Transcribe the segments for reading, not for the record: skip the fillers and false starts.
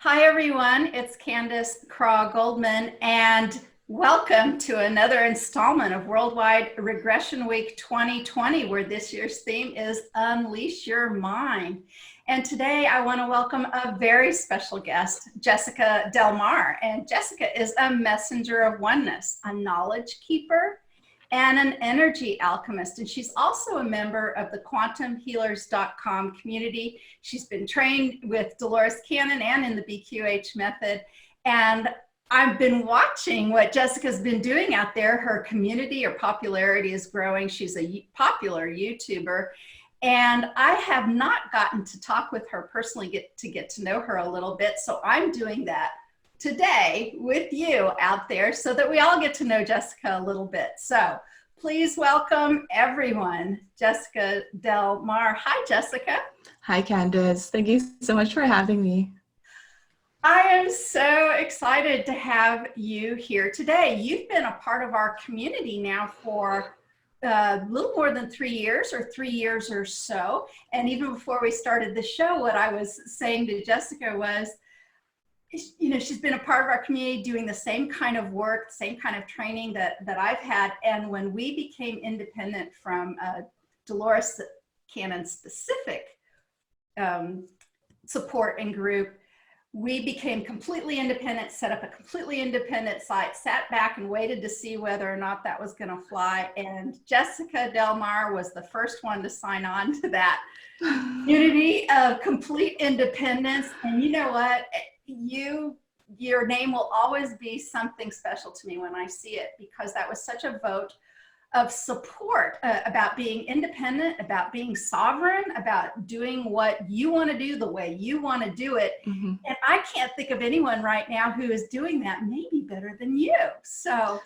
Hi, everyone. It's Candace Craw-Goldman, and welcome to another installment of Worldwide Regression Week 2020, where this year's theme is Unleash Your Mind. And today I want to welcome a very special guest, Jessica Delmar. And Jessica is a messenger of oneness, a knowledge keeper, and an energy alchemist. And she's also a member of the quantumhealers.com community. She's been trained with Dolores Cannon and in the BQH method. And I've been watching what Jessica's been doing out there. Her community or popularity is growing. She's a popular YouTuber. And I have not gotten to talk with her personally, get to know her a little bit. So I'm doing that today with you out there so that we all get to know Jessica a little bit. So please welcome everyone, Jessica Delmar. Hi, Jessica. Hi, Candace. Thank you so much for having me. I am so excited to have you here today. You've been a part of our community now for a little more than 3 years or 3 years or so. And even before we started the show, what I was saying to Jessica was, you know, she's been a part of our community doing the same kind of work, same kind of training that I've had. And when we became independent from Dolores Cannon specific support and group, we became completely independent, set up a completely independent site, sat back and waited to see whether or not that was going to fly. And Jessica Delmar was the first one to sign on to that unity of complete independence. And you know what? Your name will always be something special to me when I see it, because that was such a vote of support about being independent, about being sovereign, about doing what you want to do the way you want to do it. Mm-hmm. And I can't think of anyone right now who is doing that maybe better than you. So.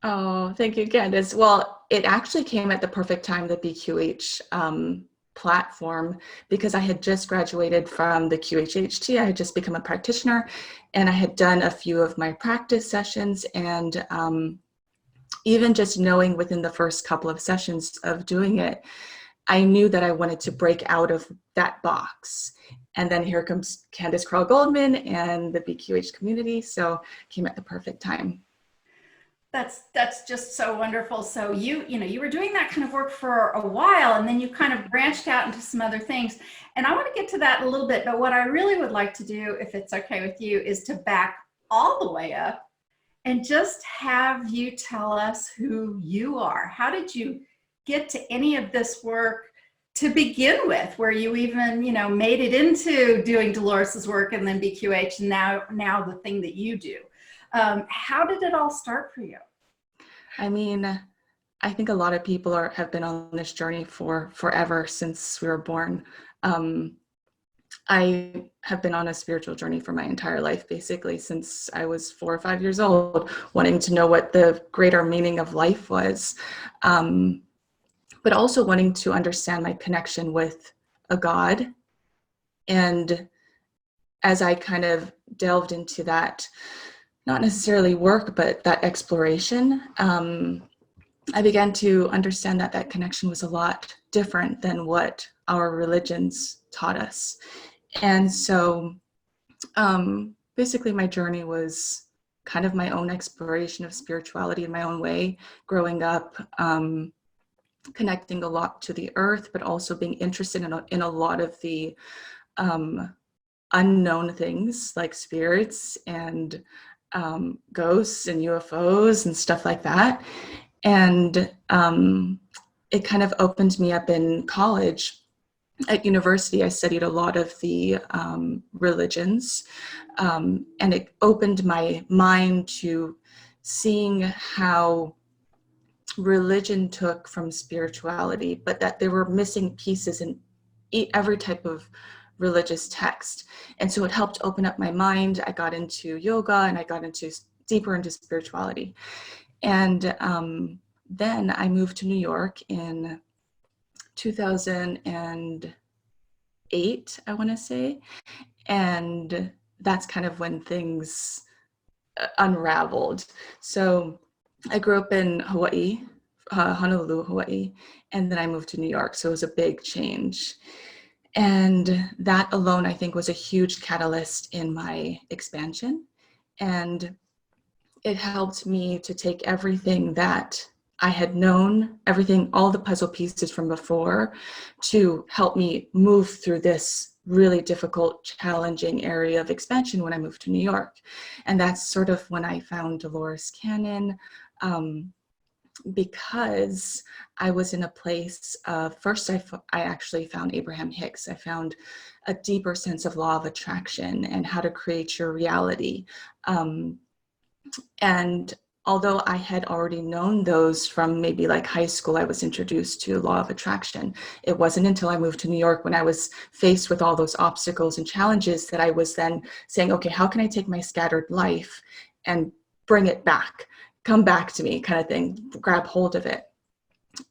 Oh, thank you, Candace. Well, it actually came at the perfect time, the BQH platform, because I had just graduated from the QHHT. I had just become a practitioner, and I had done a few of my practice sessions. And even just knowing within the first couple of sessions of doing it, I knew that I wanted to break out of that box. And then here comes Candace Craw-Goldman and the BQH community. So came at the perfect time. That's just so wonderful. So you were doing that kind of work for a while, and then you kind of branched out into some other things. And I want to get to that in a little bit, but what I really would like to do, if it's okay with you, is to back all the way up and just have you tell us who you are. How did you get to any of this work to begin with, where you even, made it into doing Dolores's work and then BQH, and now the thing that you do? How did it all start for you? I mean, I think a lot of people have been on this journey for forever, since we were born. I have been on a spiritual journey for my entire life, basically, since I was 4 or 5 years old, wanting to know what the greater meaning of life was, but also wanting to understand my connection with a God. And as I kind of delved into that, not necessarily work, but that exploration, I began to understand that that connection was a lot different than what our religions taught us. And so basically my journey was kind of my own exploration of spirituality in my own way, growing up, connecting a lot to the earth, but also being interested in a lot of the unknown things like spirits and ghosts and UFOs and stuff like that. And it kind of opened me up in college. At university, I studied a lot of the religions, and it opened my mind to seeing how religion took from spirituality, but that there were missing pieces in every type of religious text. And so it helped open up my mind. I got into yoga, and I got deeper into spirituality. And then I moved to New York in 2008, I want to say. And that's kind of when things unraveled. So I grew up in Hawaii, Honolulu, Hawaii, and then I moved to New York. So it was a big change. And that alone, I think, was a huge catalyst in my expansion. And it helped me to take everything that I had known, everything, all the puzzle pieces from before, to help me move through this really difficult, challenging area of expansion when I moved to New York. And that's sort of when I found Dolores Cannon, because I was in a place of, first I actually found Abraham Hicks. I found a deeper sense of law of attraction and how to create your reality. And although I had already known those from maybe like high school, I was introduced to law of attraction. It wasn't until I moved to New York, when I was faced with all those obstacles and challenges, that I was then saying, okay, how can I take my scattered life and bring it back, come back to me, kind of thing, grab hold of it.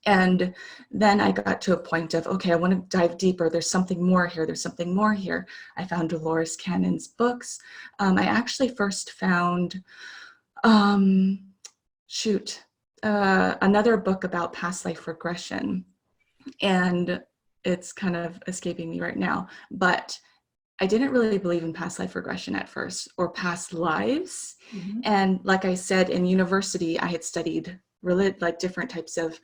And then I got to a point of, okay, I want to dive deeper. There's something more here. There's something more here. I found Dolores Cannon's books. I actually first found another book about past life regression, and it's kind of escaping me right now, but I didn't really believe in past life regression at first, or past lives. Mm-hmm. And like I said, in university, I had studied like different types of,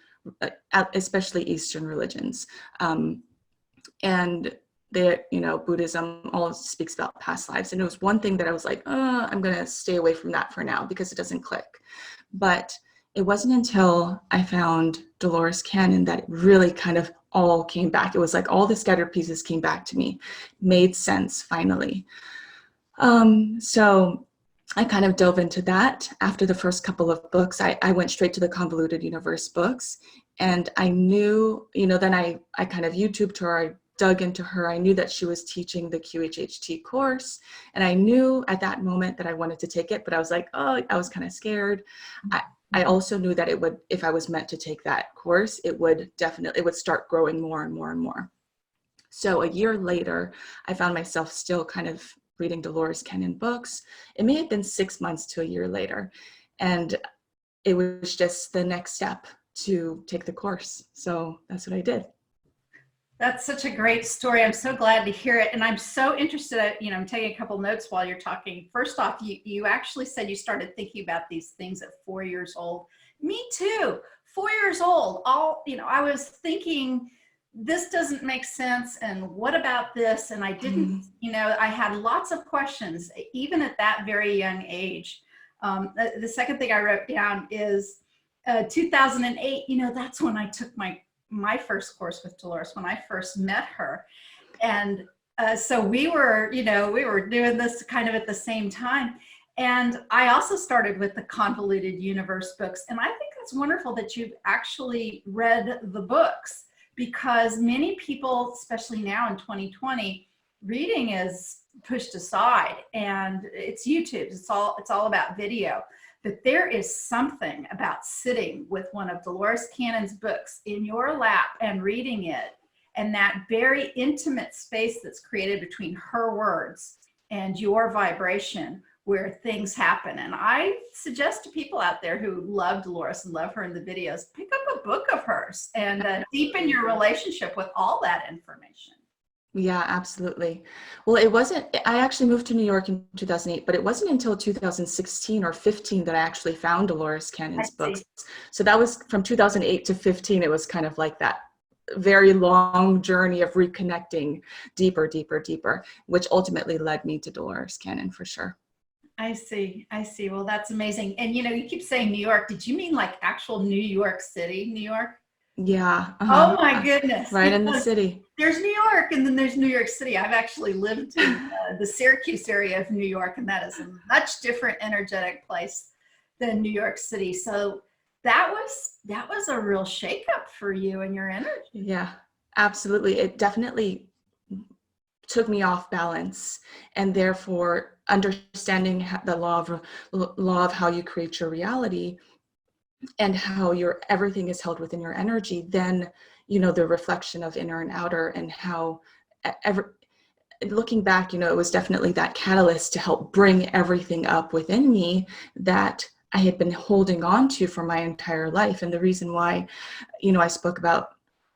especially Eastern religions. And Buddhism all speaks about past lives. And it was one thing that I was like, I'm going to stay away from that for now because it doesn't click. But it wasn't until I found Dolores Cannon that it really kind of all came back. It was like all the scattered pieces came back to me, made sense finally. So I kind of dove into that. After the first couple of books, I went straight to the Convoluted Universe books. And I knew, then I kind of YouTubed her, I dug into her. I knew that she was teaching the QHHT course. And I knew at that moment that I wanted to take it, but I was like, I was kind of scared. I also knew that it would, if I was meant to take that course, it would start growing more and more and more. So a year later, I found myself still kind of reading Dolores Cannon books. It may have been 6 months to a year later. And it was just the next step to take the course. So that's what I did. That's such a great story. I'm so glad to hear it. And I'm so interested, I'm taking a couple notes while you're talking. First off, you actually said you started thinking about these things at 4 years old. Me too, 4 years old. I was thinking, this doesn't make sense. And what about this? And I didn't, I had lots of questions, even at that very young age. The second thing I wrote down is 2008, that's when I took my first course with Dolores, when I first met her. And so we were doing this kind of at the same time. And I also started with the Convoluted Universe books. And I think it's wonderful that you've actually read the books, because many people, especially now in 2020, reading is pushed aside, and it's YouTube. It's all about video. But there is something about sitting with one of Dolores Cannon's books in your lap and reading it, and that very intimate space that's created between her words and your vibration, where things happen. And I suggest to people out there who love Dolores and love her in the videos, pick up a book of hers and deepen your relationship with all that information. Yeah, absolutely. Well, I actually moved to New York in 2008, but it wasn't until 2016 or 15 that I actually found Dolores Cannon's books. So that was from 2008 to 15. It was kind of like that very long journey of reconnecting deeper, which ultimately led me to Dolores Cannon for sure. I see. Well, that's amazing. And you keep saying New York. Did you mean like actual New York City, New York? Yeah. Oh my goodness. Right in the city. There's New York, and then there's New York City. I've actually lived in the Syracuse area of New York, and that is a much different energetic place than New York City. So that was a real shakeup for you and your energy. Yeah, absolutely. It definitely took me off balance, and therefore understanding the law of how you create your reality and how everything is held within your energy, then the reflection of inner and outer, and how looking back, it was definitely that catalyst to help bring everything up within me that I had been holding on to for my entire life. And the reason why I spoke about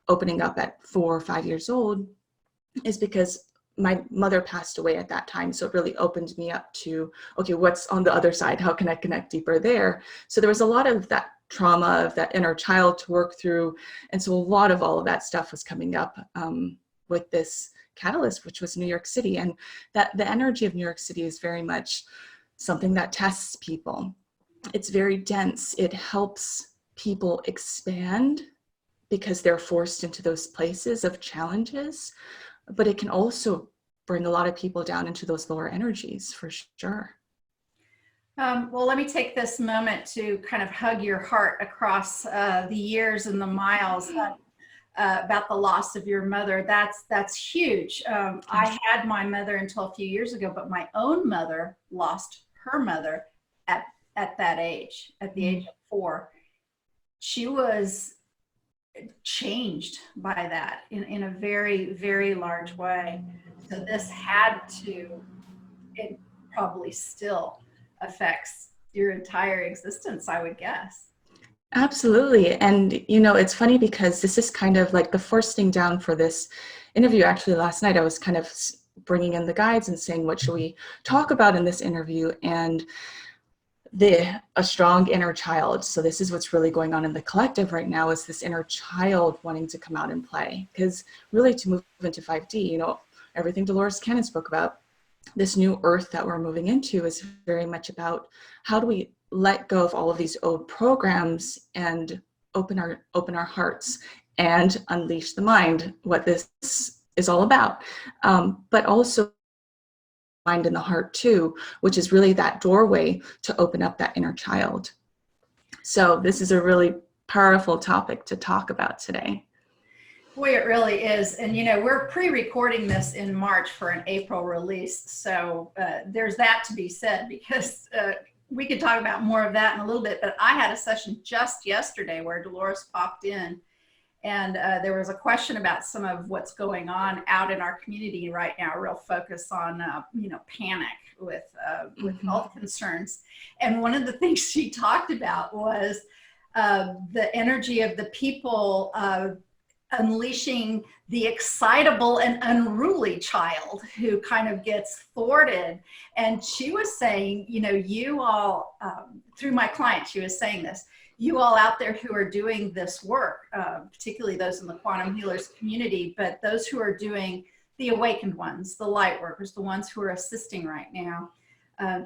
opening up at 4 or 5 years old is because my mother passed away at that time. So it really opened me up to, okay, what's on the other side? How can I connect deeper there? So there was a lot of that trauma of that inner child to work through. And so a lot of all of that stuff was coming up with this catalyst, which was New York City. And that the energy of New York City is very much something that tests people. It's very dense. It helps people expand because they're forced into those places of challenges, but it can also bring a lot of people down into those lower energies for sure. Well, let me take this moment to kind of hug your heart across the years and the miles about the loss of your mother. That's huge. I had my mother until a few years ago, but my own mother lost her mother at that age, at the age of 4. She was changed by that in a very, very large way. So this had to, it probably still affects your entire existence, I would guess. Absolutely. And, you know, it's funny because this is kind of like the first thing down for this interview. Actually, last night I was kind of bringing in the guides and saying, what should we talk about in this interview? And a strong inner child. So this is what's really going on in the collective right now, is this inner child wanting to come out and play. Because really, to move into 5D, you know, everything Dolores Cannon spoke about, this new earth that we're moving into is very much about how do we let go of all of these old programs and open our hearts and unleash the mind, what this is all about. But also mind and the heart too, which is really that doorway to open up that inner child. So this is a really powerful topic to talk about today. Boy, it really is. And, you know, we're pre-recording this in March for an April release. So there's that to be said, because we could talk about more of that in a little bit. But I had a session just yesterday where Dolores popped in, and there was a question about some of what's going on out in our community right now, a real focus on, you know, panic with health concerns. And one of the things she talked about was the energy of the people unleashing the excitable and unruly child who kind of gets thwarted. And she was saying, you know, you all, through my client, she was saying this, you all out there who are doing this work, particularly those in the quantum healers community, but those who are doing the awakened ones, the light workers, the ones who are assisting right now.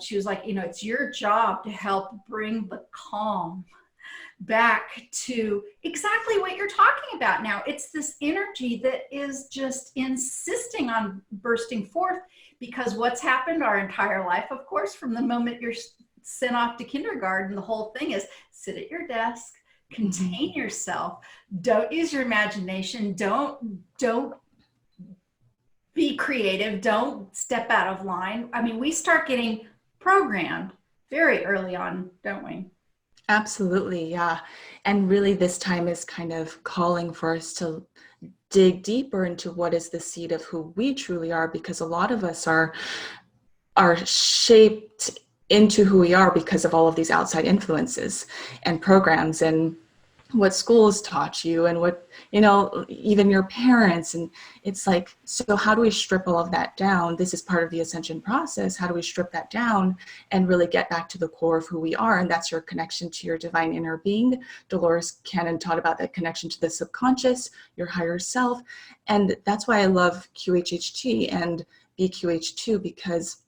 She was like, you know, it's your job to help bring the calm back to exactly what you're talking about now. It's this energy that is just insisting on bursting forth, because what's happened our entire life, of course, from the moment you're sent off to kindergarten, the whole thing is sit at your desk, contain yourself, don't use your imagination, don't be creative, don't step out of line. I mean, we start getting programmed very early on, don't we? Absolutely, yeah. And really this time is kind of calling for us to dig deeper into what is the seed of who we truly are, because a lot of us are shaped into who we are because of all of these outside influences and programs and what schools taught you and what, you know, even your parents. And it's like, so how do we strip all of that down? This is part of the ascension process. How do we strip that down and really get back to the core of who we are? And that's your connection to your divine inner being. Dolores Cannon taught about that connection to the subconscious, your higher self. And that's why I love QHHT and BQH2, because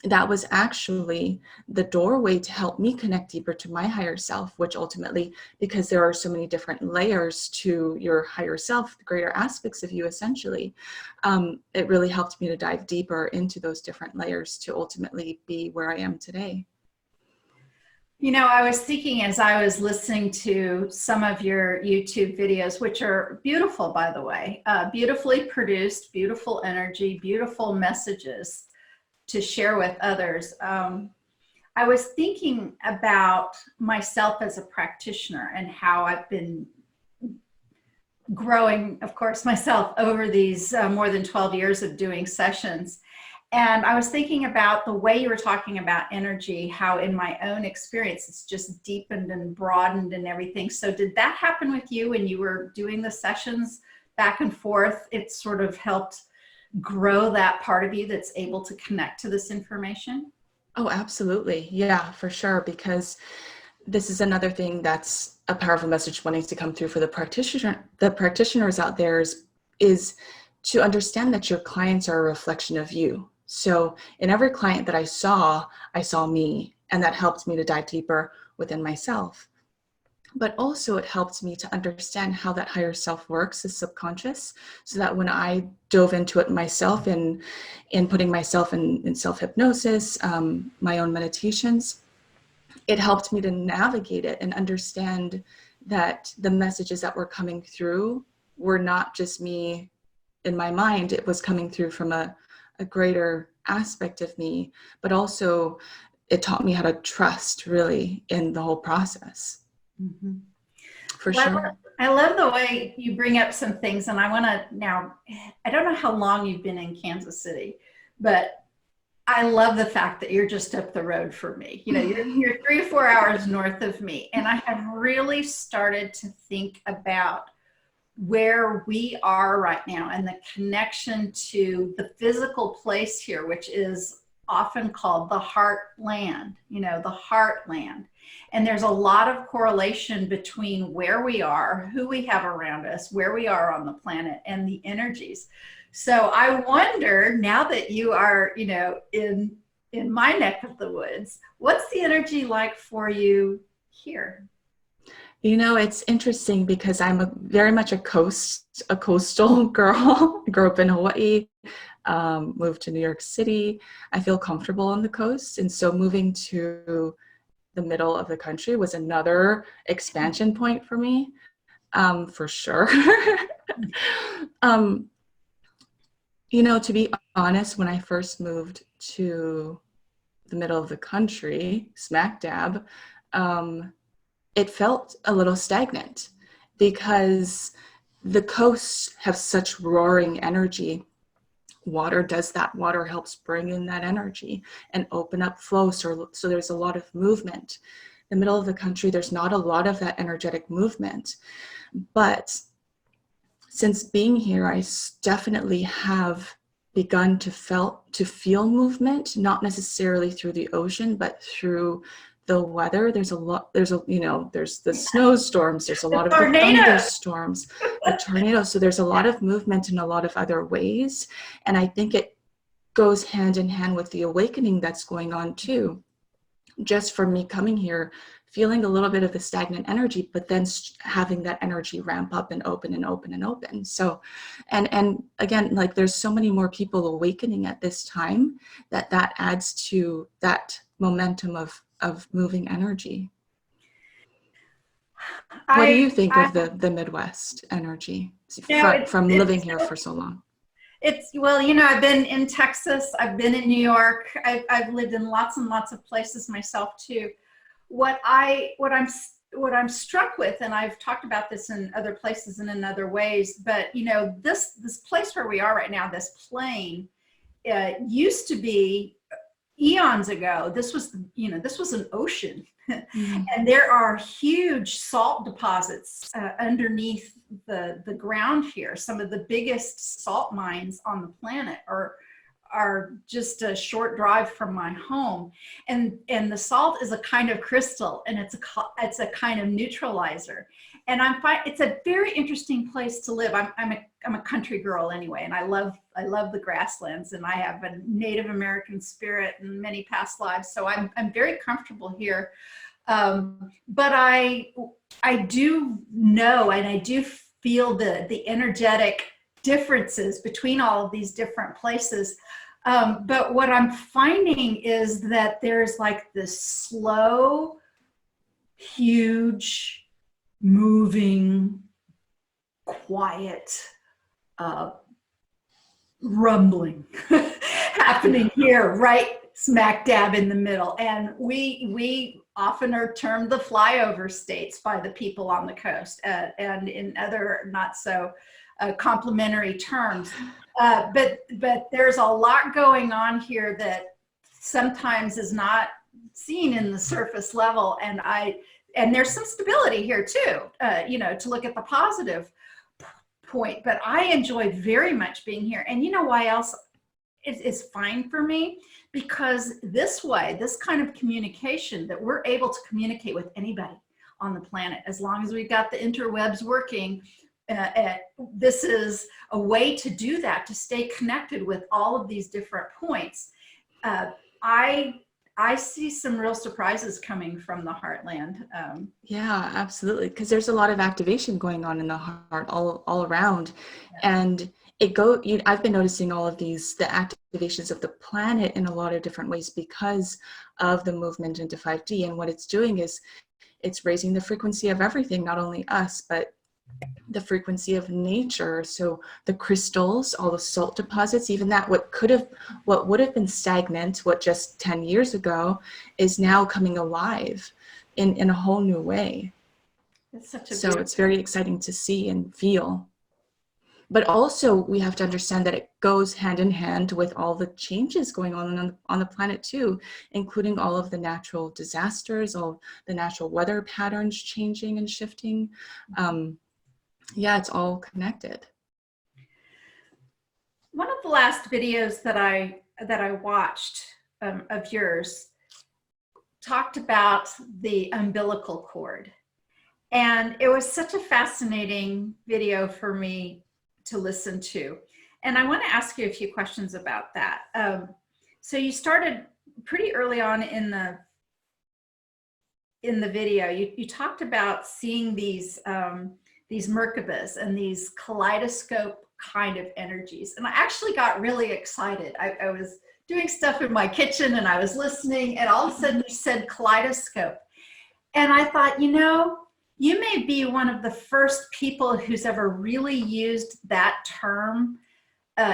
that was actually the doorway to help me connect deeper to my higher self, which ultimately, because there are so many different layers to your higher self, the greater aspects of you, essentially, it really helped me to dive deeper into those different layers to ultimately be where I am today. You know, I was thinking as I was listening to some of your YouTube videos, which are beautiful, by the way, beautifully produced, beautiful energy, beautiful messages to share with others. I was thinking about myself as a practitioner and how I've been growing, of course, myself over these more than 12 years of doing sessions. And I was thinking about the way you were talking about energy, how in my own experience, it's just deepened and broadened and everything. So did that happen with you when you were doing the sessions back and forth? It sort of helped grow that part of you that's able to connect to this information? Oh, absolutely. Yeah, for sure. Because this is another thing that's a powerful message wanting to come through for the practitioners out there is to understand that your clients are a reflection of you. So in every client that I saw me, and that helped me to dive deeper within myself. But also it helped me to understand how that higher self works, the subconscious, so that when I dove into it myself and in putting myself in self-hypnosis, my own meditations, it helped me to navigate it and understand that the messages that were coming through were not just me in my mind. It was coming through from a greater aspect of me, but also it taught me how to trust really in the whole process. Mm-hmm. For Well, sure. I love the way you bring up some things, and I want to now, I don't know how long you've been in Kansas City, but I love the fact that you're just up the road for me. You know, you're 3 or 4 hours north of me. And I have really started to think about where we are right now and the connection to the physical place here, which is often called the heartland, you know, the heartland. And there's a lot of correlation between where we are, who we have around us, where we are on the planet, and the energies. So I wonder, now that you are, you know, in my neck of the woods, what's the energy like for you here? You know, it's interesting because I'm very much a coastal girl. I grew up in Hawaii, moved to New York City. I feel comfortable on the coast. And so moving to the middle of the country was another expansion point for me, for sure. um, you know, to be honest, when I first moved to the middle of the country, smack dab, it felt a little stagnant because the coasts have such roaring energy. Water does that. Water helps bring in that energy and open up flow. So there's a lot of movement. The middle of the country, there's not a lot of that energetic movement. But since being here, I definitely have begun to feel movement, not necessarily through the ocean, but through the weather. There's the snowstorms, there's a lot of the thunderstorms, the tornadoes. So there's a lot of movement in a lot of other ways. And I think it goes hand in hand with the awakening that's going on too. Just for me coming here, feeling a little bit of the stagnant energy, but then having that energy ramp up and open and open and open. So, and again, like there's so many more people awakening at this time that adds to that momentum of moving energy. What do you think of the Midwest energy from living here for so long? Well, you know, I've been in Texas, I've been in New York, I've lived in lots and lots of places myself too. What I'm struck with, and I've talked about this in other places and in other ways, but you know, this place where we are right now, this plain, used to be eons ago. This was an ocean. And there are huge salt deposits underneath the ground here. Some of the biggest salt mines on the planet are just a short drive from my home. And the salt is a kind of crystal, and it's a kind of neutralizer. And it's a very interesting place to live. I'm a country girl anyway, and I love the grasslands, and I have a Native American spirit in many past lives, so I'm very comfortable here. But I do know, and I do feel the energetic differences between all of these different places. But what I'm finding is that there's like this slow, huge, moving, quiet rumbling happening here, right smack dab in the middle. And we often are termed the flyover states by the people on the coast, and in other not so complimentary terms. But there's a lot going on here that sometimes is not seen in the surface level, and there's some stability here too, you know, to look at the positive point, but I enjoy very much being here. And you know why else it's fine for me? Because this way, this kind of communication, that we're able to communicate with anybody on the planet, as long as we've got the interwebs working, this is a way to do that, to stay connected with all of these different points. I see some real surprises coming from the heartland. Yeah, absolutely. Because there's a lot of activation going on in the heart all around. Yeah. And I've been noticing all of the activations of the planet in a lot of different ways because of the movement into 5D. And what it's doing is it's raising the frequency of everything, not only us, but the frequency of nature. So the crystals, all the salt deposits, even that what would have been stagnant, what just 10 years ago, is now coming alive in a whole new way. It's very exciting to see and feel. But also we have to understand that it goes hand in hand with all the changes going on the planet too, including all of the natural disasters, all the natural weather patterns changing and shifting. Yeah, it's all connected. One of the last videos that I watched of yours talked about the umbilical cord. And it was such a fascinating video for me to listen to. And I want to ask you a few questions about that. So you started pretty early on in the video. You talked about seeing these Merkabas and these kaleidoscope kind of energies. And I actually got really excited. I was doing stuff in my kitchen and I was listening, and all of a sudden you said kaleidoscope. And I thought, you know, you may be one of the first people who's ever really used that term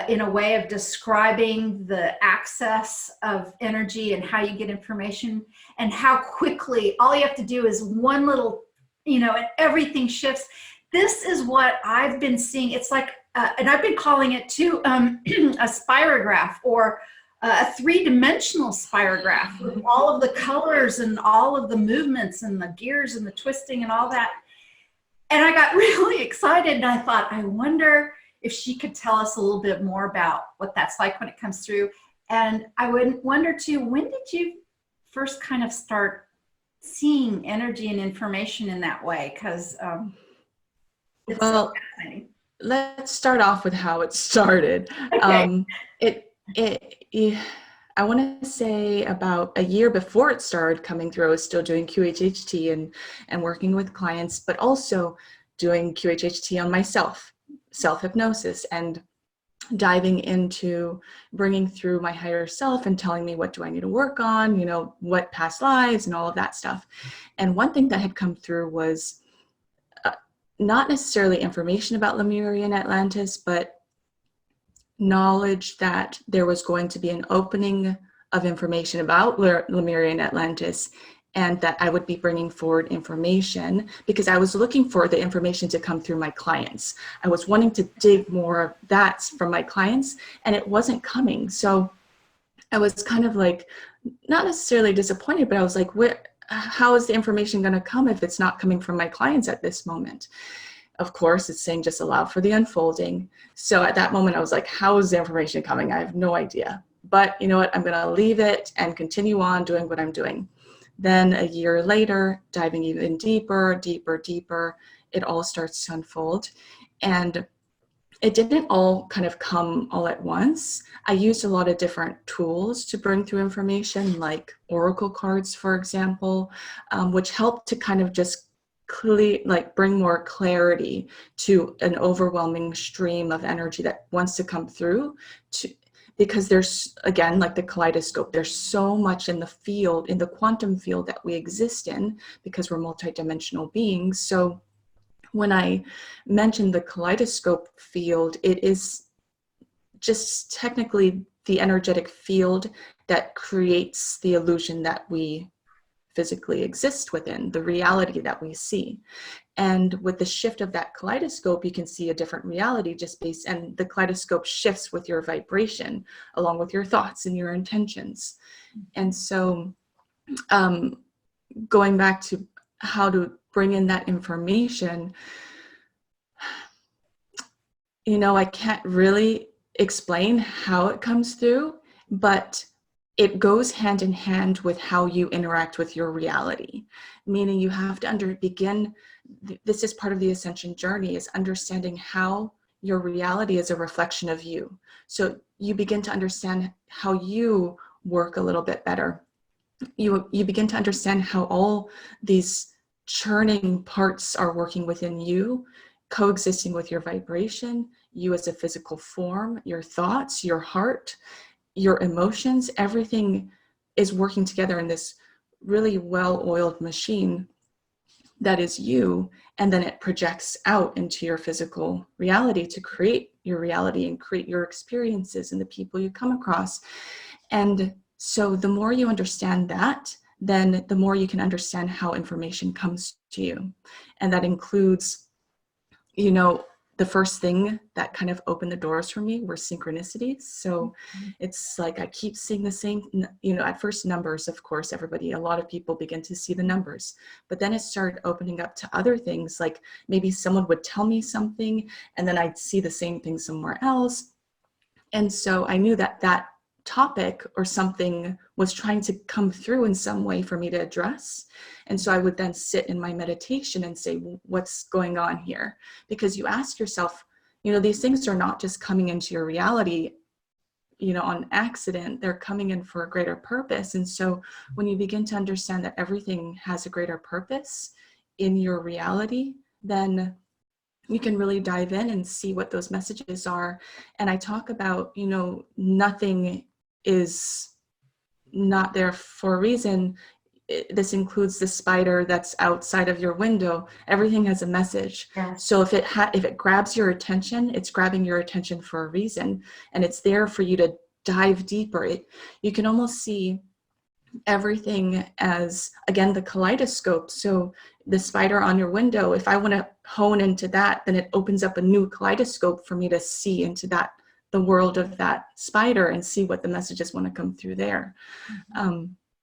in a way of describing the access of energy and how you get information, and how quickly all you have to do is one little, and everything shifts. This is what I've been seeing. It's like, and I've been calling it too, a spirograph, or a three-dimensional spirograph, with all of the colors and all of the movements and the gears and the twisting and all that. And I got really excited, and I thought, I wonder if she could tell us a little bit more about what that's like when it comes through. And I would wonder too, when did you first kind of start seeing energy and information in that way? Because it's so fascinating. Let's start off with how it started. Okay. I want to say about a year before it started coming through, I was still doing QHHT and working with clients, but also doing QHHT on myself, self-hypnosis, and diving into bringing through my higher self and telling me, what do I need to work on, what past lives and all of that stuff. And one thing that had come through was not necessarily information about Lemuria and Atlantis, but knowledge that there was going to be an opening of information about Lemuria and Atlantis, and that I would be bringing forward information because I was looking for the information to come through my clients. I was wanting to dig more of that from my clients, and it wasn't coming. So I was kind of like, not necessarily disappointed, but I was like, how is the information going to come if it's not coming from my clients at this moment? Of course, it's saying just allow for the unfolding. So at that moment, I was like, how is the information coming? I have no idea. But you know what? I'm going to leave it and continue on doing what I'm doing. Then a year later, diving even deeper, it all starts to unfold. And it didn't all kind of come all at once. I used a lot of different tools to bring through information, like oracle cards, for example, which helped to kind of just bring more clarity to an overwhelming stream of energy that wants to come through, because there's, again, like the kaleidoscope, there's so much in the field, in the quantum field that we exist in, because we're multidimensional beings. So when I mentioned the kaleidoscope field, it is just technically the energetic field that creates the illusion that we physically exist within, the reality that we see. And with the shift of that kaleidoscope, you can see a different reality and the kaleidoscope shifts with your vibration, along with your thoughts and your intentions. And so going back to how to bring in that information, I can't really explain how it comes through, but it goes hand in hand with how you interact with your reality. Meaning you have to begin, this is part of the ascension journey, is understanding how your reality is a reflection of you. So you begin to understand how you work a little bit better. You begin to understand how all these churning parts are working within you, coexisting with your vibration, you as a physical form, your thoughts, your heart, your emotions, everything is working together in this really well-oiled machine that is you, and then it projects out into your physical reality to create your reality and create your experiences and the people you come across. And so the more you understand that, then the more you can understand how information comes to you. And that includes, the first thing that kind of opened the doors for me were synchronicities. So it's like I keep seeing the same, at first numbers, of course, a lot of people begin to see the numbers, but then it started opening up to other things, like maybe someone would tell me something and then I'd see the same thing somewhere else. And so I knew that that topic or something was trying to come through in some way for me to address. And so I would then sit in my meditation and say, what's going on here? Because you ask yourself, these things are not just coming into your reality, on accident. They're coming in for a greater purpose. And so when you begin to understand that everything has a greater purpose in your reality, then you can really dive in and see what those messages are. And I talk about, nothing is not there for a reason. This includes the spider that's outside of your window. Everything has a message. Yes. So if it grabs your attention, it's grabbing your attention for a reason, and it's there for you to dive deeper. You can almost see everything as, again, the kaleidoscope. So the spider on your window, if I want to hone into that, then it opens up a new kaleidoscope for me to see into the world of that spider and see what the messages want to come through there.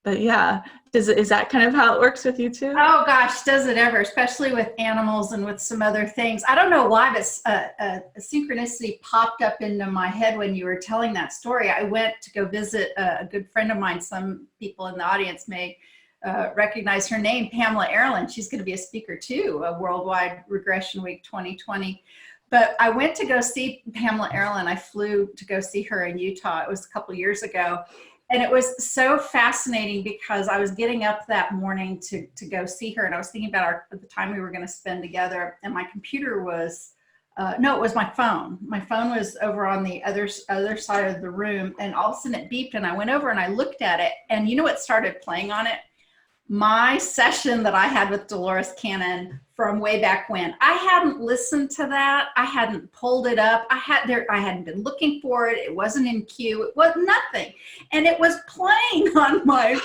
But yeah, is that kind of how it works with you too? Oh gosh, does it ever, especially with animals and with some other things. I don't know why, but a synchronicity popped up into my head when you were telling that story. I went to go visit a good friend of mine. Some people in the audience may recognize her name, Pamela Erlin. She's going to be a speaker too, a Worldwide Regression Week 2020. But I went to go see Pamela Erlin. I flew to go see her in Utah. It was a couple years ago. And it was so fascinating because I was getting up that morning to go see her, and I was thinking about the time we were going to spend together, and my computer was, no, it was my phone. My phone was over on the other side of the room, and all of a sudden it beeped, and I went over and I looked at it, and you know what started playing on it? My session that I had with Dolores Cannon from way back when. I hadn't listened to that. I hadn't pulled it up. I hadn't been looking for it. It wasn't in queue. It was nothing. And it was playing on my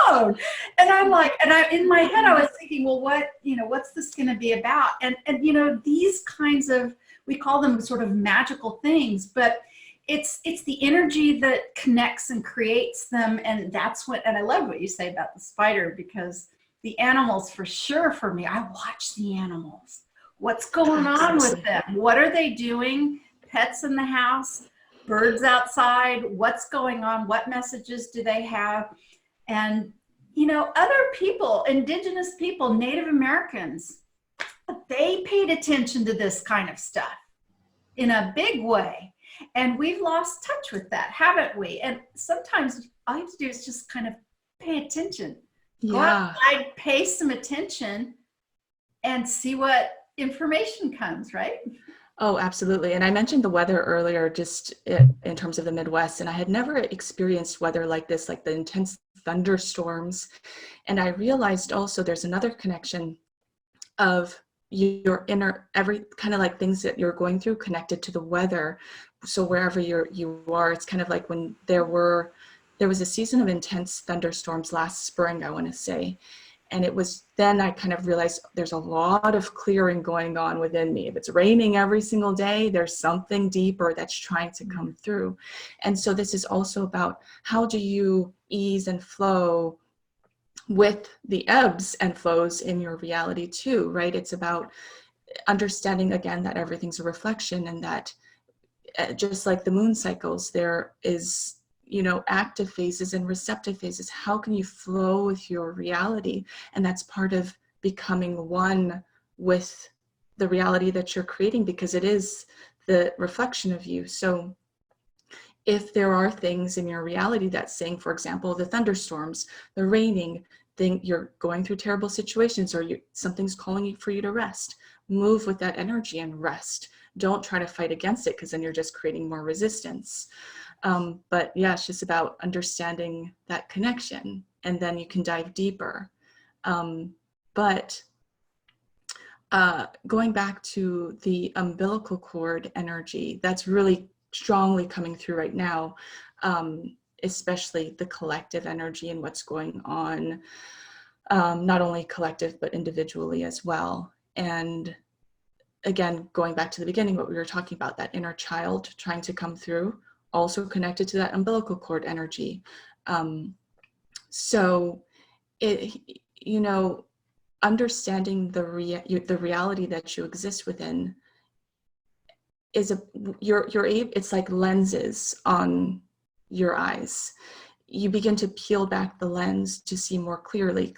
phone. And I'm like, in my head, I was thinking, well, what's this going to be about? And these kinds of, we call them sort of magical things, but it's the energy that connects and creates them. And and I love what you say about the spider, because the animals, for sure, for me, I watch the animals. What's going on with them? What are they doing? Pets in the house, birds outside, what's going on? What messages do they have? And, other people, indigenous people, Native Americans, they paid attention to this kind of stuff in a big way. And we've lost touch with that, haven't we? And sometimes all you have to do is just kind of pay attention. Go outside, pay some attention, and see what information comes, right? Oh, absolutely. And I mentioned the weather earlier, just in terms of the Midwest, and I had never experienced weather like this, like the intense thunderstorms. And I realized also there's another connection of your inner, every kind of like things that you're going through connected to the weather. So wherever you are, it's kind of like when there was a season of intense thunderstorms last spring, I want to say. And it was then I kind of realized there's a lot of clearing going on within me. If it's raining every single day, there's something deeper that's trying to come through. And so this is also about how do you ease and flow with the ebbs and flows in your reality too, right? It's about understanding, again, that everything's a reflection, and that just like the moon cycles, there is, you know, active phases and receptive phases. How can you flow with your reality? And that's part of becoming one with the reality that you're creating, because it is the reflection of you. So if there are things in your reality that's saying, for example, the thunderstorms, the raining, thing, you're going through terrible situations, or something's calling you for you to rest, move with that energy and rest. Don't try to fight against it, because then you're just creating more resistance. But yeah, it's just about understanding that connection, and then you can dive deeper. But going back to the umbilical cord energy, that's really strongly coming through right now, especially the collective energy and what's going on, not only collective, but individually as well. And again, going back to the beginning, what we were talking about, that inner child trying to come through, also connected to that umbilical cord energy. So it, you know, understanding the reality that you exist within is it's like lenses on your eyes. You begin to peel back the lens to see more clearly.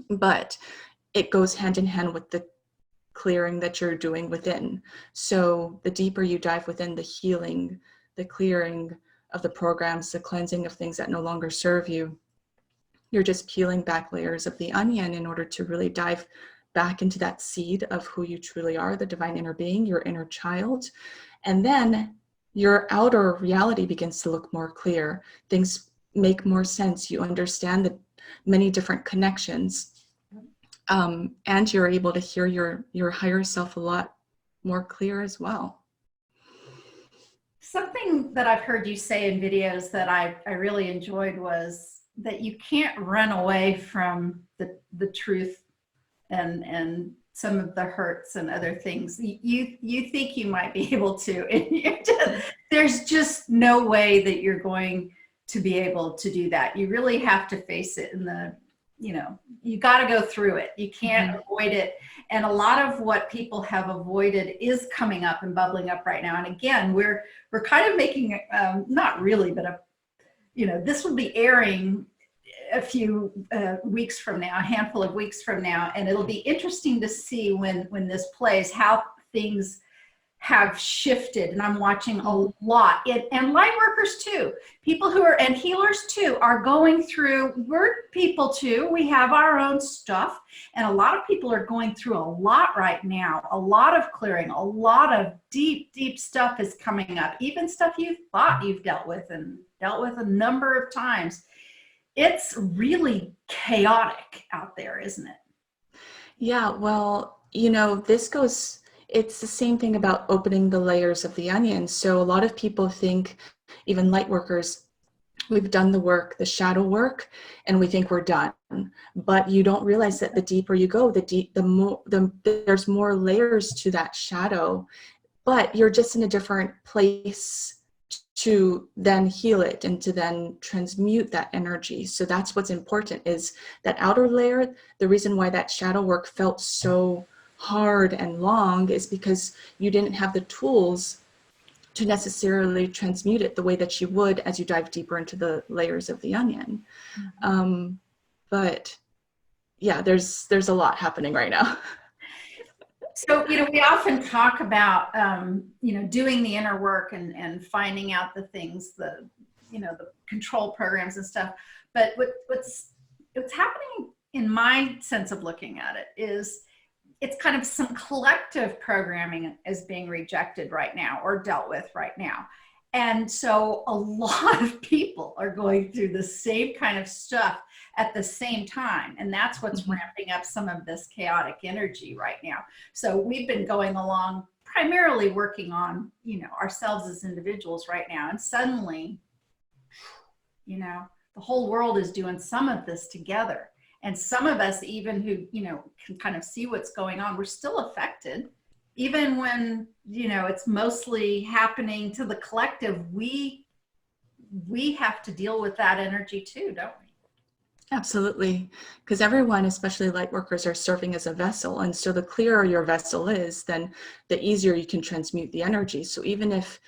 But it goes hand in hand with the clearing that you're doing within. So the deeper you dive within, the healing, the clearing of the programs, the cleansing of things that no longer serve you, you're just peeling back layers of the onion in order to really dive back into that seed of who you truly are, the divine inner being, your inner child. And then your outer reality begins to look more clear. Things make more sense. You understand the many different connections. And you're able to hear your higher self a lot more clear as well. Something that I've heard you say in videos that I really enjoyed was that you can't run away from the truth and some of the hurts and other things. You think you might be able to, and there's just no way that you're going to be able to do that. You really have to face it you got to go through it. You can't avoid it. And a lot of what people have avoided is coming up and bubbling up right now. And again, we're kind of making, not really, but this will be airing a few weeks from now, a handful of weeks from now. And it'll be interesting to see when this plays, how things have shifted. And I'm watching a lot, and light workers too, people who are, and healers too, are going through, we're people too, we have our own stuff, and a lot of people are going through a lot right now, a lot of clearing, a lot of deep stuff is coming up, even stuff you thought you've dealt with a number of times. It's really chaotic out there, isn't it? Yeah, well, it's the same thing about opening the layers of the onion. So a lot of people think, even light workers, we've done the work, the shadow work, and we think we're done. But you don't realize that the deeper you go, there's more layers to that shadow, but you're just in a different place to then heal it and to then transmute that energy. So that's what's important, is that outer layer. The reason why that shadow work felt so hard and long is because you didn't have the tools to necessarily transmute it the way that you would as you dive deeper into the layers of the onion. But yeah, there's a lot happening right now. So, we often talk about, doing the inner work and finding out the things, the control programs and stuff. But what's happening in my sense of looking at it is it's kind of some collective programming is being rejected right now or dealt with right now. And so a lot of people are going through the same kind of stuff at the same time. And that's what's ramping up some of this chaotic energy right now. So we've been going along primarily working on, ourselves as individuals right now. And suddenly, the whole world is doing some of this together. And some of us, even who, can kind of see what's going on, we're still affected. Even when, it's mostly happening to the collective, we have to deal with that energy too, don't we? Absolutely. Because everyone, especially light workers, are serving as a vessel. And so the clearer your vessel is, then the easier you can transmute the energy. So even if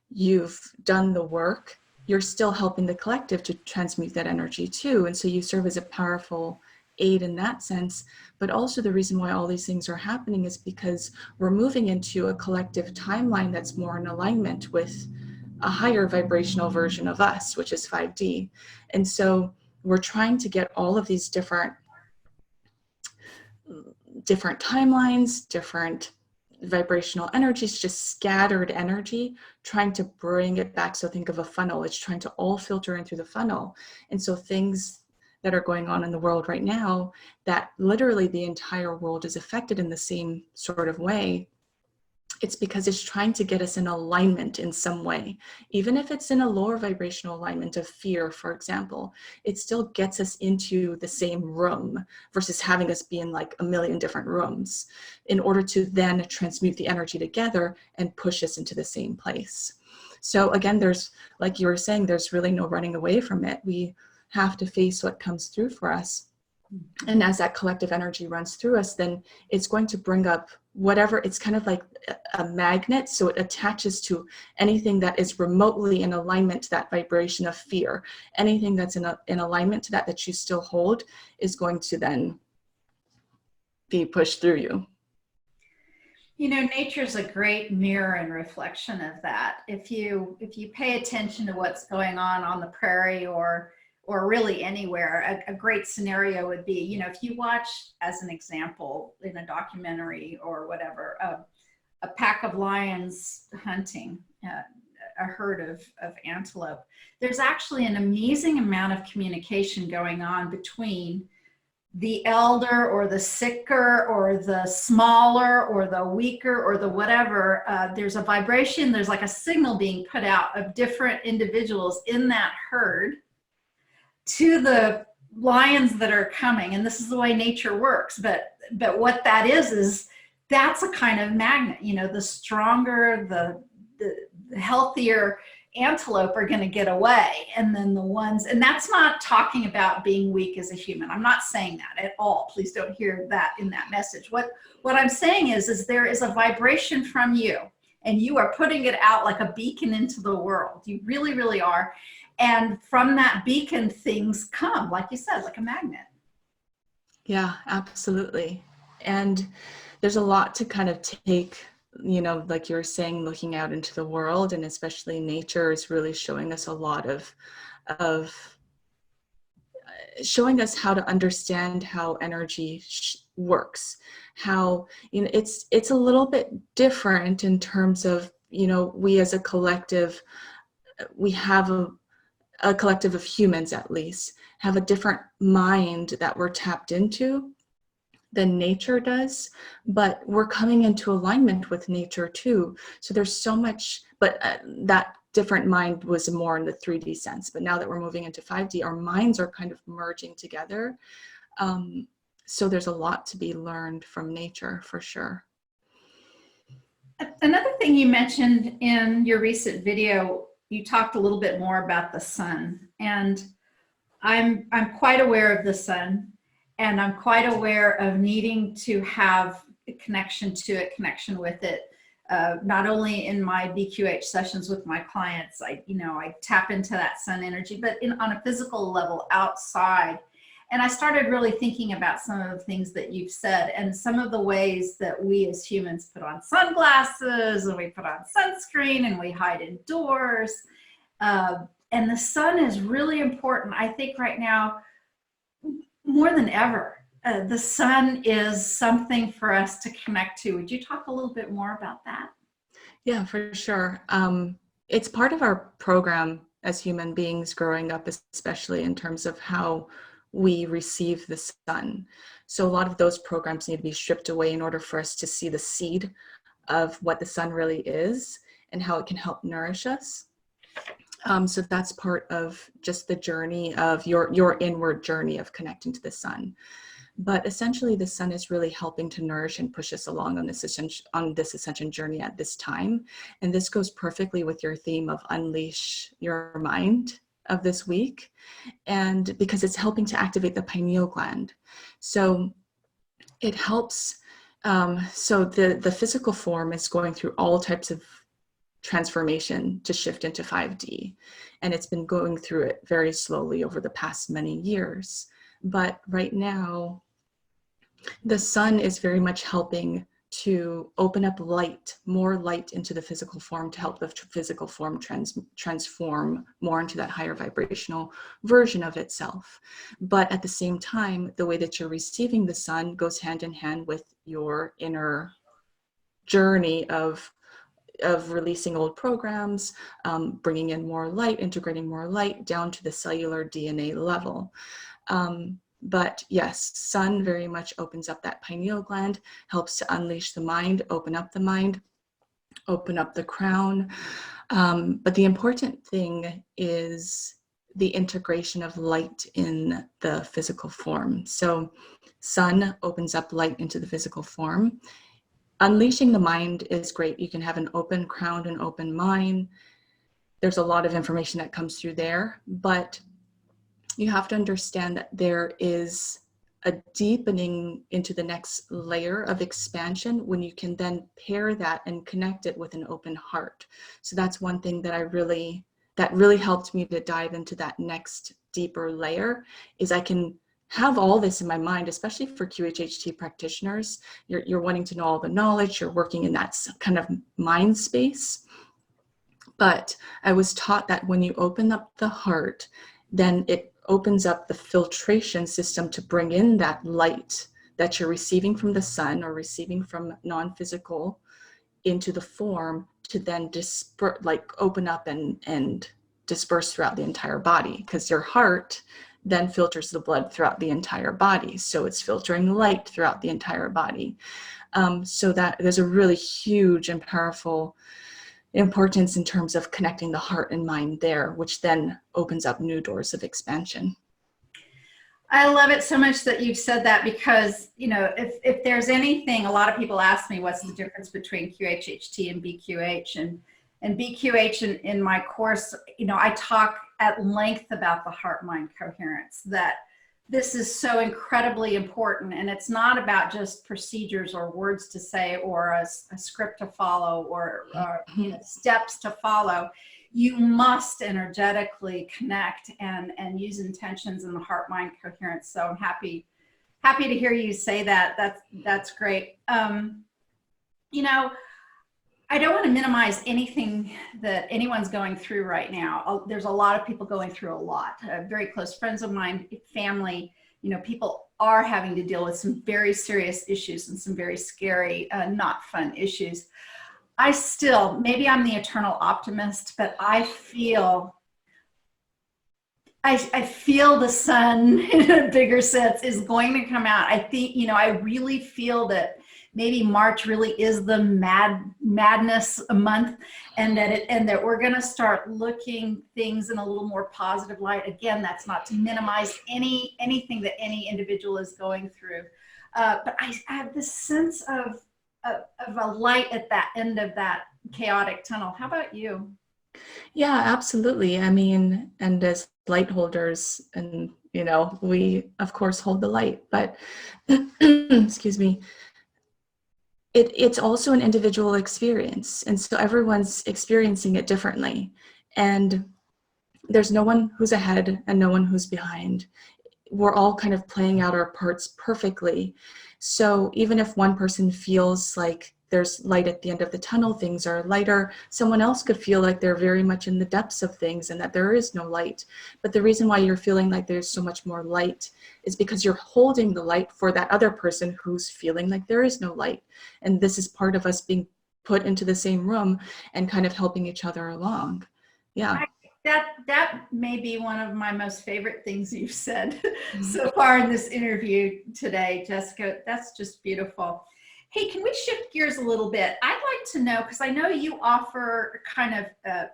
you've done the work, you're still helping the collective to transmute that energy too. And so you serve as a powerful aid in that sense. But also the reason why all these things are happening is because we're moving into a collective timeline that's more in alignment with a higher vibrational version of us, which is 5D. And so we're trying to get all of these different timelines, different vibrational energies, just scattered energy, trying to bring it back. So think of a funnel. It's trying to all filter in through the funnel. And so things that are going on in the world right now, that literally the entire world is affected in the same sort of way, it's because it's trying to get us in alignment in some way. Even if it's in a lower vibrational alignment of fear, for example, it still gets us into the same room versus having us be in like a million different rooms in order to then transmute the energy together and push us into the same place. So again, there's, like you were saying, there's really no running away from it. We have to face what comes through for us. And as that collective energy runs through us, then it's going to bring up whatever. It's kind of like a magnet. So it attaches to anything that is remotely in alignment to that vibration of fear. Anything that's in alignment to that you still hold is going to then be pushed through you. You know, nature's a great mirror and reflection of that. If you pay attention to what's going on the prairie or really anywhere, a great scenario would be, you know, if you watch, as an example, in a documentary or whatever, a pack of lions hunting a herd of antelope, there's actually an amazing amount of communication going on between the elder or the sicker or the smaller or the weaker or the whatever. There's a vibration, there's like a signal being put out of different individuals in that herd to the lions that are coming. And this is the way nature works. But what that is that's a kind of magnet. You know, the stronger, the healthier antelope are going to get away. And then the ones, and that's not talking about being weak as a human. I'm not saying that at all. Please don't hear that in that message. What I'm saying is there is a vibration from you, and you are putting it out like a beacon into the world. You really, really are. And from that beacon, things come, like you said, like a magnet. Yeah, absolutely. And there's a lot to kind of take, you know, like you were saying, looking out into the world, and especially nature is really showing us a lot of showing us how to understand how energy works, how, you know, it's a little bit different in terms of, you know, we as a collective, we have a collective of humans at least have a different mind that we're tapped into than nature does, but we're coming into alignment with nature too. So there's so much, but that different mind was more in the 3D sense. But now that we're moving into 5D, our minds are kind of merging together. So there's a lot to be learned from nature for sure. Another thing you mentioned in your recent video, you talked a little bit more about the sun, and I'm quite aware of the sun, and I'm quite aware of needing to have a connection to it, connection with it. Not only in my BQH sessions with my clients, I tap into that sun energy, but on a physical level outside. And I started really thinking about some of the things that you've said and some of the ways that we as humans put on sunglasses and we put on sunscreen and we hide indoors. And the sun is really important, I think, right now, more than ever. The sun is something for us to connect to. Would you talk a little bit more about that? Yeah, for sure. It's part of our program as human beings growing up, especially in terms of how we receive the sun. So a lot of those programs need to be stripped away in order for us to see the seed of what the sun really is and how it can help nourish us. So that's part of just the journey of your inward journey of connecting to the sun. But essentially, the sun is really helping to nourish and push us along on this ascension journey at this time. And this goes perfectly with your theme of unleash your mind of this week, and because it's helping to activate the pineal gland. So it helps. So the physical form is going through all types of transformation to shift into 5D. And it's been going through it very slowly over the past many years. But right now, the sun is very much helping to open up light, more light into the physical form, to help the physical form transform more into that higher vibrational version of itself. But at the same time, the way that you're receiving the sun goes hand in hand with your inner journey of releasing old programs, bringing in more light, integrating more light down to the cellular DNA level. But yes, sun very much opens up that pineal gland, helps to unleash the mind, open up the crown. But the important thing is the integration of light in the physical form. So sun opens up light into the physical form. Unleashing the mind is great. You can have an open crown, an open mind. There's a lot of information that comes through there, but you have to understand that there is a deepening into the next layer of expansion when you can then pair that and connect it with an open heart. So that's one thing that really helped me to dive into that next deeper layer, is I can have all this in my mind, especially for QHHT practitioners. You're wanting to know all the knowledge, you're working in that kind of mind space. But I was taught that when you open up the heart, then it opens up the filtration system to bring in that light that you're receiving from the sun or receiving from non-physical into the form, to then open up and disperse throughout the entire body, because your heart then filters the blood throughout the entire body. So it's filtering light throughout the entire body. So that there's a really huge and powerful importance in terms of connecting the heart and mind there, which then opens up new doors of expansion. I love it so much that you've said that, because, you know, if there's anything, a lot of people ask me what's the difference between QHHT and BQH, and BQH in my course, you know, I talk at length about the heart-mind coherence, that this is so incredibly important. And it's not about just procedures or words to say or a script to follow or you know, steps to follow. You must energetically connect and use intentions in the heart-mind coherence. So I'm happy to hear you say that. That's great. You know, I don't want to minimize anything that anyone's going through right now. There's a lot of people going through a lot. Very close friends of mine, family, you know, people are having to deal with some very serious issues and some very scary, not fun issues. I still, maybe I'm the eternal optimist, but I feel the sun in a bigger sense is going to come out. I think, you know, I really feel that maybe March really is the madness month, and that we're going to start looking things in a little more positive light. Again, that's not to minimize anything that any individual is going through. But I have this sense of a light at that end of that chaotic tunnel. How about you? Yeah, absolutely. I mean, and as light holders, and, you know, we of course hold the light, but excuse me, it's also an individual experience. And so everyone's experiencing it differently. And there's no one who's ahead and no one who's behind. We're all kind of playing out our parts perfectly. So even if one person feels like there's light at the end of the tunnel, things are lighter, someone else could feel like they're very much in the depths of things and that there is no light. But the reason why you're feeling like there's so much more light is because you're holding the light for that other person who's feeling like there is no light. And this is part of us being put into the same room and kind of helping each other along. Yeah. That may be one of my most favorite things you've said so far in this interview today, Jessica. That's just beautiful. Hey, can we shift gears a little bit? I'd like to know, because I know you offer kind of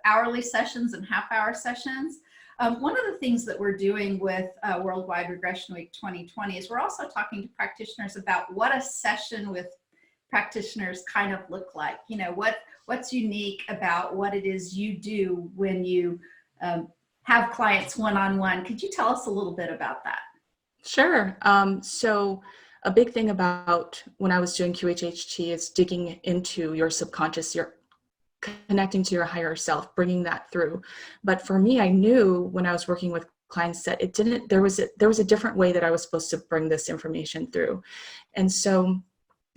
hourly sessions and half-hour sessions. One of the things that we're doing with Worldwide Regression Week 2020 is we're also talking to practitioners about what a session with practitioners kind of look like. You know, what's unique about what it is you do when you have clients one-on-one. Could you tell us a little bit about that? Sure. So a big thing about when I was doing QHHT is digging into your subconscious, your connecting to your higher self, bringing that through. But for me, I knew when I was working with clients that it didn't, there was a different way that I was supposed to bring this information through. And so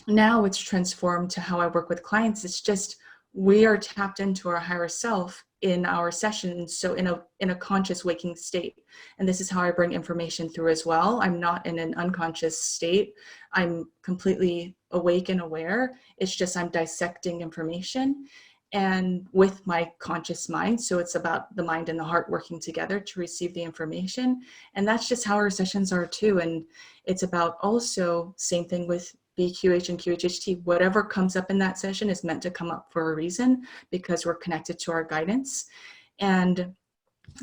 now it's transformed to how I work with clients. It's just, we are tapped into our higher self in our sessions. So in a conscious waking state. And this is how I bring information through as well. I'm not in an unconscious state. I'm completely awake and aware. It's just, I'm dissecting information and with my conscious mind. So it's about the mind and the heart working together to receive the information. And that's just how our sessions are too. And it's about also, same thing with BQH and QHHT, whatever comes up in that session is meant to come up for a reason, because we're connected to our guidance. And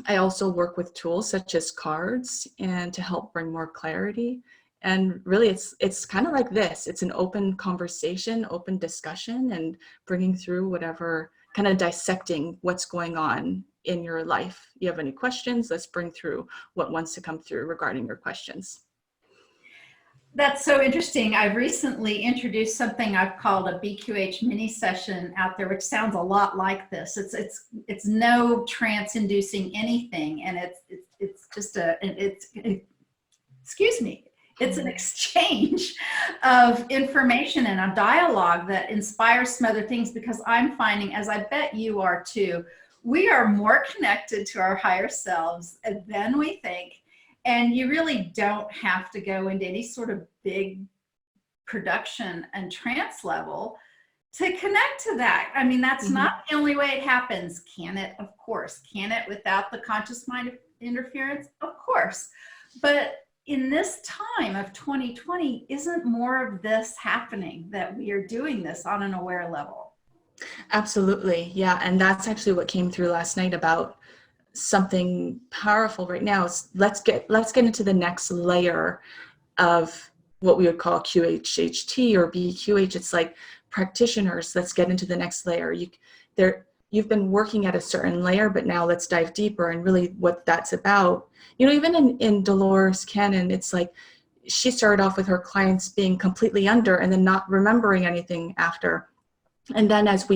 I also work with tools such as cards and to help bring more clarity. And really it's kind of like this, it's an open conversation, open discussion, and bringing through whatever, kind of dissecting what's going on in your life. You have any questions? Let's bring through what wants to come through regarding your questions. That's so interesting. I've recently introduced something I've called a BQH mini session out there, which sounds a lot like this. It's no trance inducing anything, and it's just excuse me. It's an exchange of information and a dialogue that inspires some other things, because I'm finding, as I bet you are too, we are more connected to our higher selves than we think. And you really don't have to go into any sort of big production and trance level to connect to that. I mean, that's not the only way it happens. Can it? Of course. Can it without the conscious mind interference? Of course. But in this time of 2020, isn't more of this happening, that we are doing this on an aware level? Absolutely. Yeah. And that's actually what came through last night about something powerful right now. Is let's get into the next layer of what we would call QHHT or BQH. It's like practitioners. Let's get into the next layer. You've been working at a certain layer, but now let's dive deeper, and really what that's about. You know, even in Dolores Cannon, it's like she started off with her clients being completely under and then not remembering anything after. And then as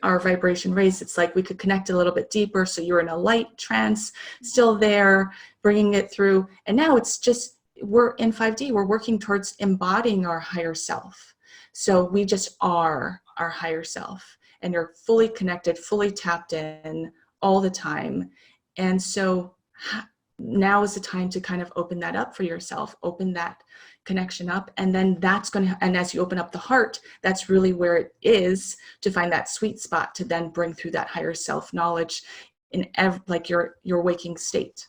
our vibration raised, it's like we could connect a little bit deeper. So you're in a light trance, still there, bringing it through. And now it's just, we're in 5D, we're working towards embodying our higher self. So we just are our higher self, and you're fully connected, fully tapped in all the time. And so now is the time to kind of open that up for yourself, open that connection up. And then and as you open up the heart, that's really where it is to find that sweet spot to then bring through that higher self knowledge in like your waking state.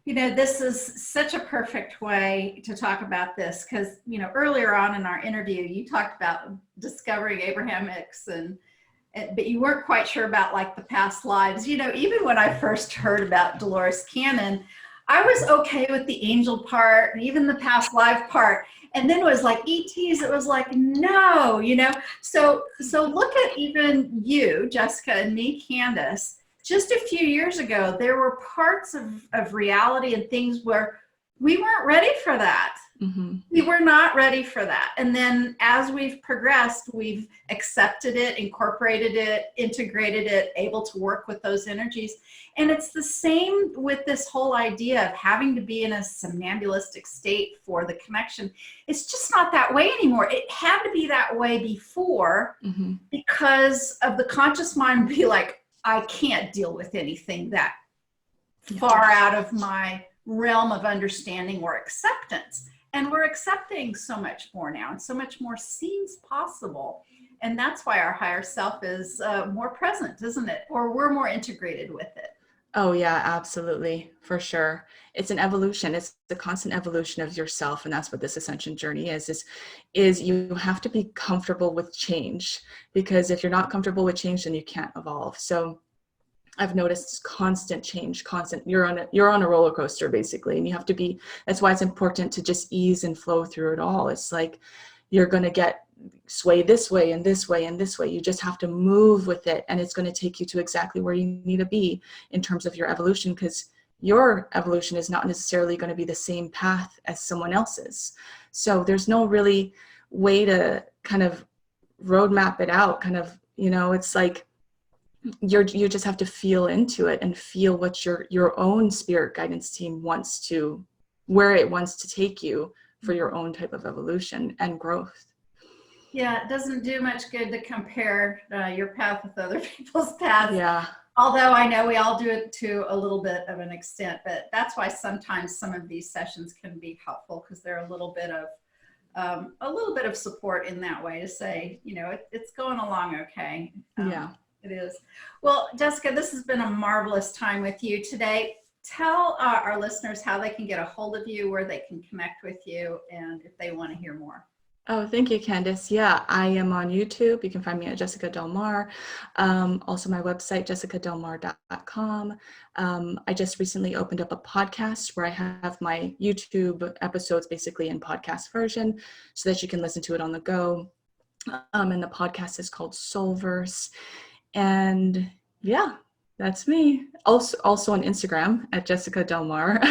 You know, this is such a perfect way to talk about this, because, you know, earlier on in our interview, you talked about discovering Abraham Hicks, but you weren't quite sure about like the past lives. You know, even when I first heard about Dolores Cannon, I was okay with the angel part and even the past life part. And then it was like ETs, it was like, no, you know. So look at even you, Jessica, and me, Candace. Just a few years ago, there were parts of reality and things where we weren't ready for that. We were not ready for that. And then as we've progressed, we've accepted it, incorporated it, integrated it, able to work with those energies. And it's the same with this whole idea of having to be in a somnambulistic state for the connection. It's just not that way anymore. It had to be that way before, because of the conscious mind be like, I can't deal with anything that far out of my realm of understanding or acceptance. And we're accepting so much more now, and so much more seems possible. And that's why our higher self is more present, isn't it? Or we're more integrated with it. Oh yeah, absolutely. For sure. It's an evolution. It's the constant evolution of yourself. And that's what this ascension journey is you have to be comfortable with change, because if you're not comfortable with change, then you can't evolve. So I've noticed constant change, you're on a roller coaster basically. And you have to be, that's why it's important to just ease and flow through it all. It's like, you're going to get sway this way and this way and this way. You just have to move with it, and it's going to take you to exactly where you need to be in terms of your evolution, because your evolution is not necessarily going to be the same path as someone else's. So there's no really way to kind of roadmap it out, kind of, you know, it's like you just have to feel into it and feel what your own spirit guidance team wants to, where it wants to take you for your own type of evolution and growth. Yeah, it doesn't do much good to compare your path with other people's paths. Yeah. Although I know we all do it to a little bit of an extent, but that's why sometimes some of these sessions can be helpful, because they're a little bit of support in that way to say, you know, it's going along okay. Yeah. It is. Well, Jessica, this has been a marvelous time with you today. Tell our listeners how they can get a hold of you, where they can connect with you, and if they want to hear more. Oh, thank you, Candace. Yeah, I am on YouTube. You can find me at Jessica Delmar. Also my website, jessicadelmar.com. I just recently opened up a podcast where I have my YouTube episodes basically in podcast version so that you can listen to it on the go. And the podcast is called Soulverse. And yeah, that's me. Also on Instagram at Jessica Delmar.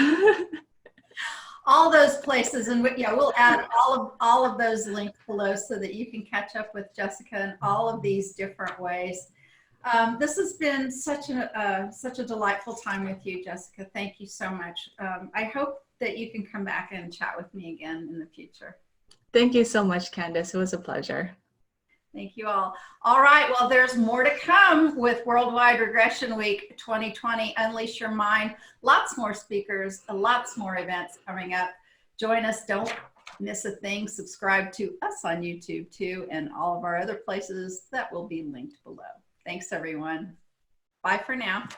All those places, and yeah, we'll add all of those links below so that you can catch up with Jessica in all of these different ways. This has been such a delightful time with you, Jessica. Thank you so much. I hope that you can come back and chat with me again in the future. Thank you so much, Candace. It was a pleasure. Thank you all. All right, well, there's more to come with Worldwide Regression Week 2020. Unleash your mind. Lots more speakers, lots more events coming up. Join us. Don't miss a thing. Subscribe to us on YouTube too, and all of our other places that will be linked below. Thanks, everyone. Bye for now.